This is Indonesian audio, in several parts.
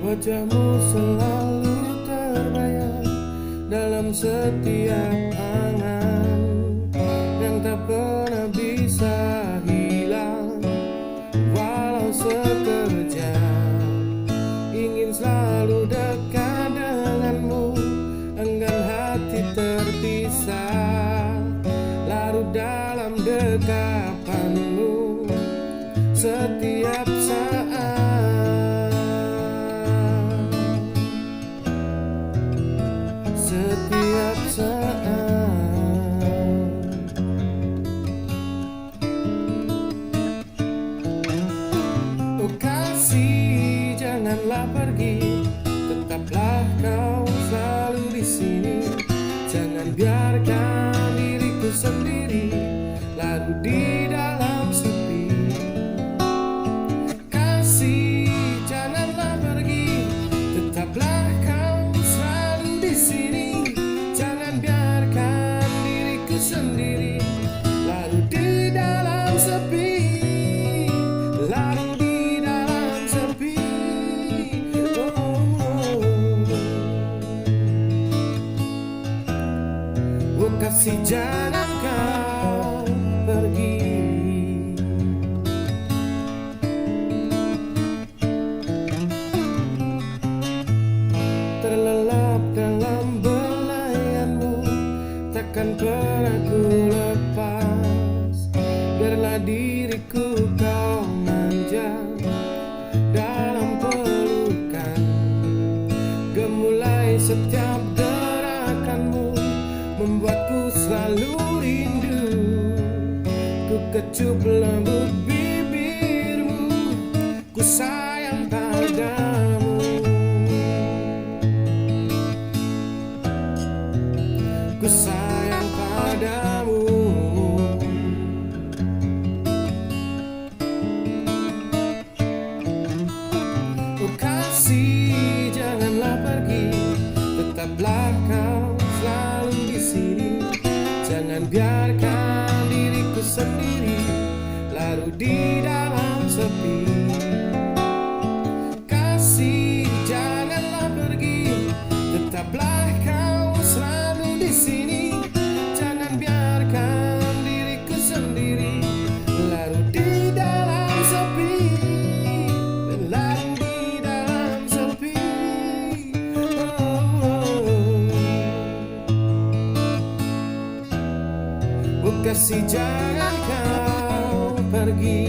Wajahmu selalu terbayang dalam setiap angan yang tak pernah bisa hilang. Walau sekejap ingin selalu dekat denganmu, enggan hati terpisah, larut dalam dekapanmu setiap saat. Setiap saat. Oh kasih, janganlah pergi, tetaplah kau selalu di sini. Jangan biarkan diriku sendiri larut di dalam sepi. Kasih, janganlah pergi, tetaplah kau selalu di sini. Sendiri larut di dalam sepi, larut di dalam sepi. Oh kasih, jangan kau pergi. Terlelap dalam belayanmu, takkan pernah ku lepas. Biarlah diriku kau manja dalam pelukan, gemulai setiap gerakanmu membuatku selalu rindu. Ku kecup lembut bibirmu, ku sayang padamu. Ku sayang padamu. Oh kasih, janganlah pergi, tetaplah kau selalu di sini. Jangan biarkan diriku sendiri larut di dalam sepi. Kasih, janganlah pergi, tetaplah kau selalu di sini. Jangan biarkan diriku sendiri larut di dalam sepi, larut di dalam sepi. Oh kasih, jangan kau pergi.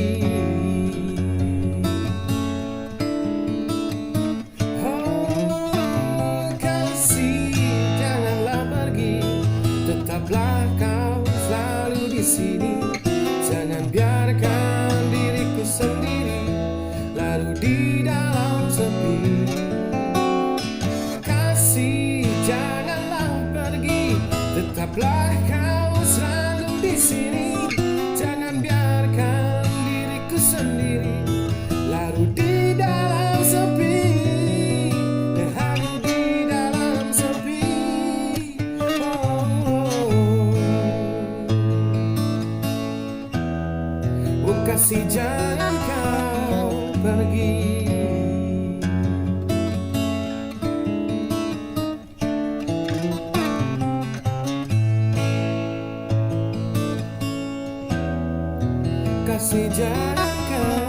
Tetaplah kau selalu di sini. Jangan biarkan diriku sendiri larut di dalam sepi. Kasih, janganlah pergi, tetaplah kau selalu di sini. Jangan biarkan diriku sendiri larut di dalam sepi. Kasih, jangan kau pergi. Kasih, jangan kau